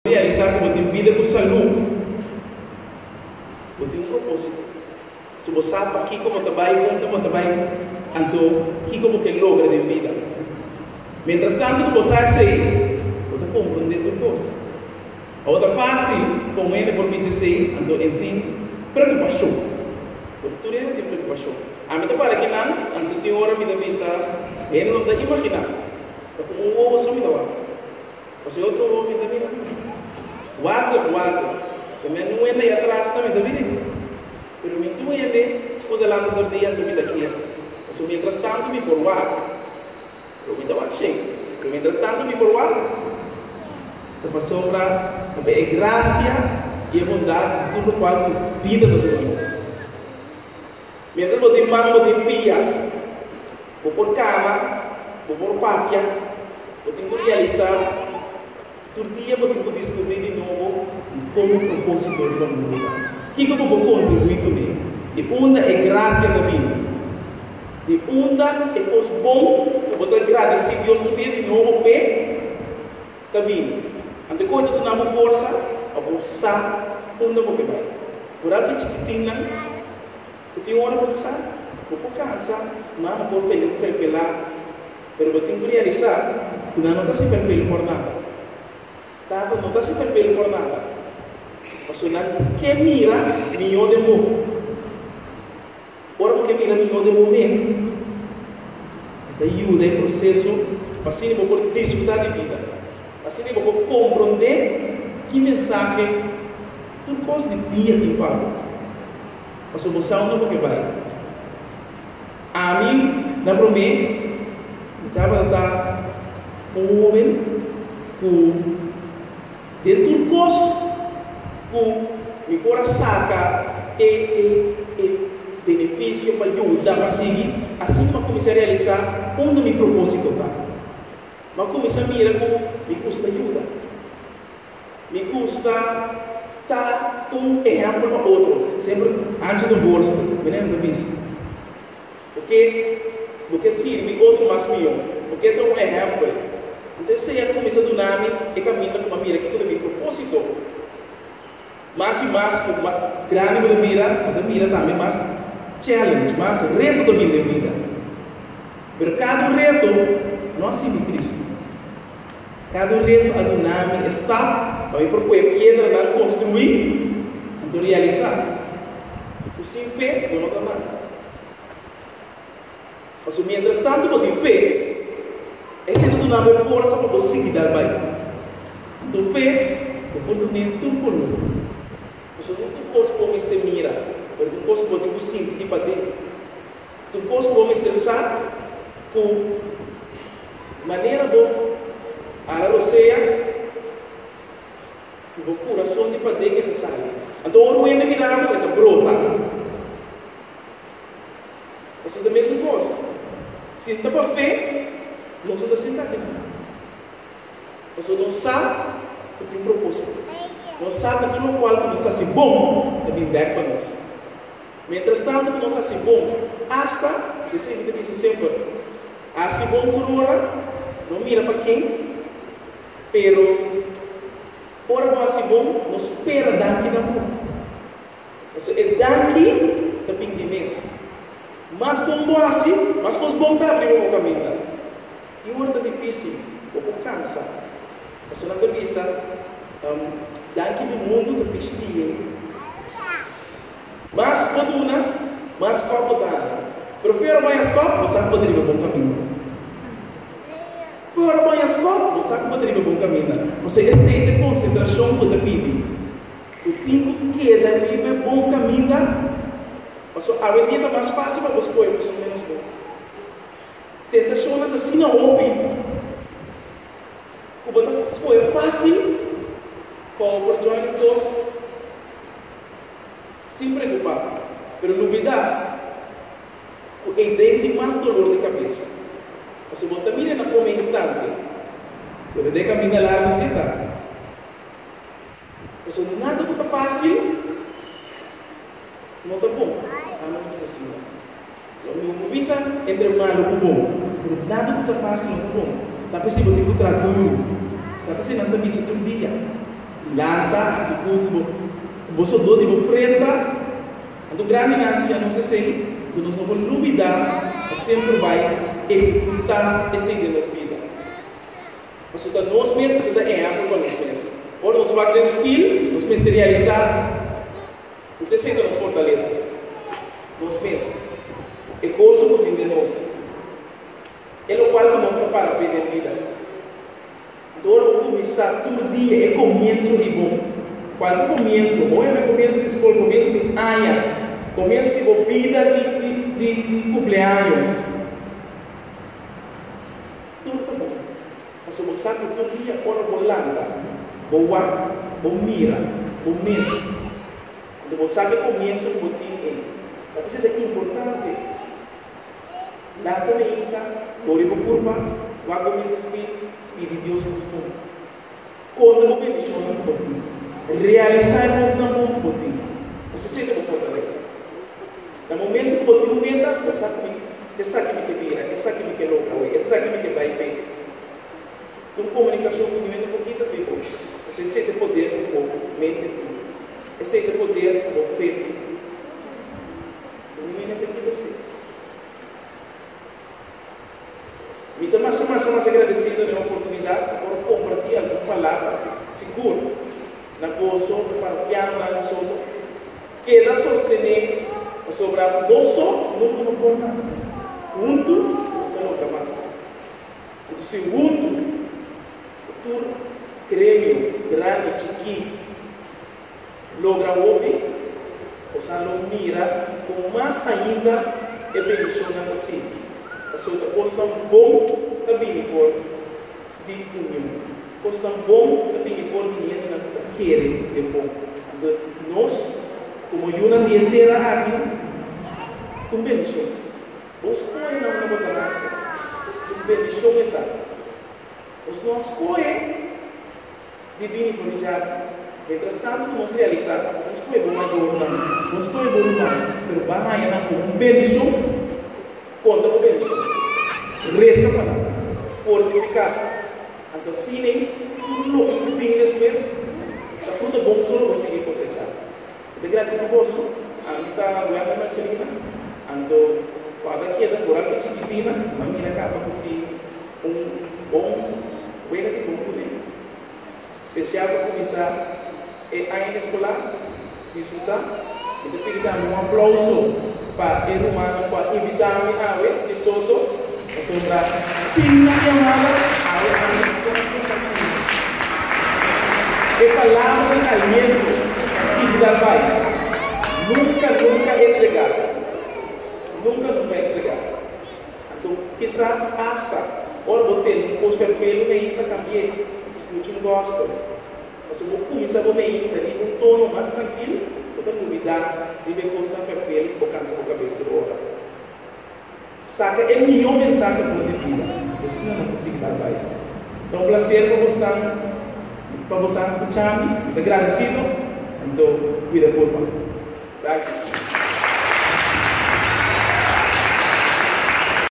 realizar que você tem vida com saúde. Você tem um propósito. Se você sabe aqui como trabalha, então, aqui como que logra de vida. Mientras tanto, que você sai, você compreende tudo coisa. A outra fase, como ele por mim sei, então tem preocupação. Tudo é tem preocupação. A mim para que não, então tem hora me dá pensar, ele não dá imaginar. Então um ovo só me dá outro. Você outro ovo me dá vida. Waza. Também não é nem atrás também dá vida. Pero me tu ele, o de lá no dia tu me daqui. Mas mientras tanto me por what? Eu me dá o cheio. Mientras tanto me por what? Então sobra também é graça e bondade de tudo qual vida de todos nós. Mientras você manda de pia, vou por cama, vou por papia, vou ter que realizar. Todo dia vou ter que descobrir de novo como o propósito do mundo. O que eu vou contribuir com ele? E uma é graça da vida. E uma é coisa bom que eu vou agradecer a Deus todo dia de novo para a vida. Ante coisa de não força, eu vou usar onde eu vou vai. Por algo chiquitinho, eu tenho hora para usar, vou por casa, mas não vou feliz, mas eu tenho que realizar que não está se feliz por nada. Não está se feliz por nada. Mas que mira, milhão de mil. Ora, porque mira milhão de mil mês. Então, ajuda o processo, assim eu vou desfrutar de vida. Assim eu vou compreender que mensagem, tudo coisa de dia que falo. Mas eu vou sair onde eu vai. A mim, na promessa, estava um homem com de tudo coisa que me pôr a sacar benefício para ajudar a seguir. Assim eu comecei a realizar onde me propósito está. Mas comecei a mirar como me custa ajuda. Me custa dar um exemplo para outro. Sempre antes do bolso, me lembro disso. Porque serve outro mais melhor. Porque tem um exemplo. Então, se eu começar do nome, e caminho com uma mira que eu tenho propósito. Mais e mais, com uma grande mira também, mais challenge, mais reto também da vida. Mas cada reto não é assim de Cristo. Cada reto, a dinâmica está, para procurar pedra para construir, então realizar. O sem fé, eu não dá nada. Mas, mientras tanto, eu tenho fé. Esse não dá força para você seguir dar bem. Então, fé, eu posso ter tudo por mim. Você não pode como este mira, mas tu pode como tu sentir para dentro. Tu pode como estressar com maneira boa. A roceia, tu coração de para dentro que sai. Então, o ruim é mirar, é brota. Você tem a mesma coisa. Se não para fé, não está sentado. Você não sabe que tem um propósito. Não sabe que tudo qual que não está assim bom, é bem back para nós. Mientras tanto, que não está assim bom, hasta, que sempre diz sempre, assim bom por hora, não mira para quem, pero, hora para assim bom, não espera daqui da mão. É daqui da fim de mês. Mas como assim, mas com os bons está abrindo o caminho. E uma hora difícil, ou cansa. Mas não te visa, daqui do mundo te pede dinheiro. Mas quando mas copo dá. Prefiro mais copo, você pode ir para bom caminho. Prefiro mais copo, você pode ir para bom caminho. Você aceita concentração que te pede. O tempo que é viver bom caminho. Mas a vendida mais fácil para você coisas menos bom. Tentação é assim não open. O botar escolha fácil para join todos sem preocupar. Mas novidade, o dente mais dolor de cabeça. Você bota mira na primeira instante, mas de caminho largo você está. Mas nada que está fácil, não está bom. Não precisa assim. Não precisa entre malo e bom. Nada que está fácil não está bom. Dá para ser botar duro. Dá para ser não está todo dia. lata, se você dor de frente, então grande nação não se sei, então nós não vamos duvidar, sempre vai executar esse ideia nas vidas. Mas então nós mesmos precisamos errar para nós mesmos. Ora nós vamos desfile, nós mesmos realizar, o terceiro nos fortalece, nós mesmos, é gosto de nós, é o qual nós não para perder vida. Então ora vamos começar todo dia, é começo de bom. Qual começo? Ou é começo de escola, começo de aia, começo de vida de cumpleaños. Tudo está bom. Mas você sabe que todo dia, ora volanda, boa, bom mira, bom mês. Então você sabe que começo com o time. Mas isso é importante. Lá também está, ore por curva, vai começar a espírito e de Deus nos põe. Conta com bendição no botinho. Realizar-nos na mão do botinho. Você sente uma fortaleza. No momento que o botinho entra, você sabe que me vira, você sabe que me louca, você sabe que vai bem. Então, comunicação com o menino pouquinho ficou. Você sente poder com a mente. Você sente poder com a fé. Então, o menino tem que ser. Me estou mais agradecido na oportunidade por compartilhar alguma palavra segura na poço para o piano lá de solo que dá sostener sobre a nosso nunca não for nada. Junto, você não nunca mais. Então, se junto, tu creme grande, chiquinho, logra o homem, você não mira com mais ainda é bendição na assim. Você custa bom também for de união. Custa bom também for dinheiro na conta querer de bom. Então nós, como uma dianteira aqui, tu bendição. Os coisas não vão dar nada. Tu bendição está. Os nós coisas de bem por já. Entretanto, nós realizamos. Os coisas bom mais bom. Os coisas bom mais. Pero vai mais na com bendição. Conta com bendição. Reza para fortificar. Então, se nem tudo o que tem depois, a fruta bom só não consegue cosechar. Então, graças a Deus, a mim está doendo na Celina. Então, quando aqui é da flora que chiquitina, a minha acaba por ter bom, buena de bom comer. Especial para começar a escolar, desfrutar. Então, pedir um aplauso para o humano, para evitar a água de soto, sobre a signa chamada a palavra de alimento, signa vai. Nunca entregar. Nunca entregar. Então, quizás hasta, ora vou ter um curso perfeito, me para cambiar, escute um gospel. Mas eu vou começar a me ir um tono mais tranquilo, para duvidar, e ver que está perfeito, vou cansar a cabeça do hora. Saca é a melhor mensagem para a vida. Esse não é nossa signa vai. Então, um prazer para você escutar-me, agradecido. Então, cuida por mim. Tá?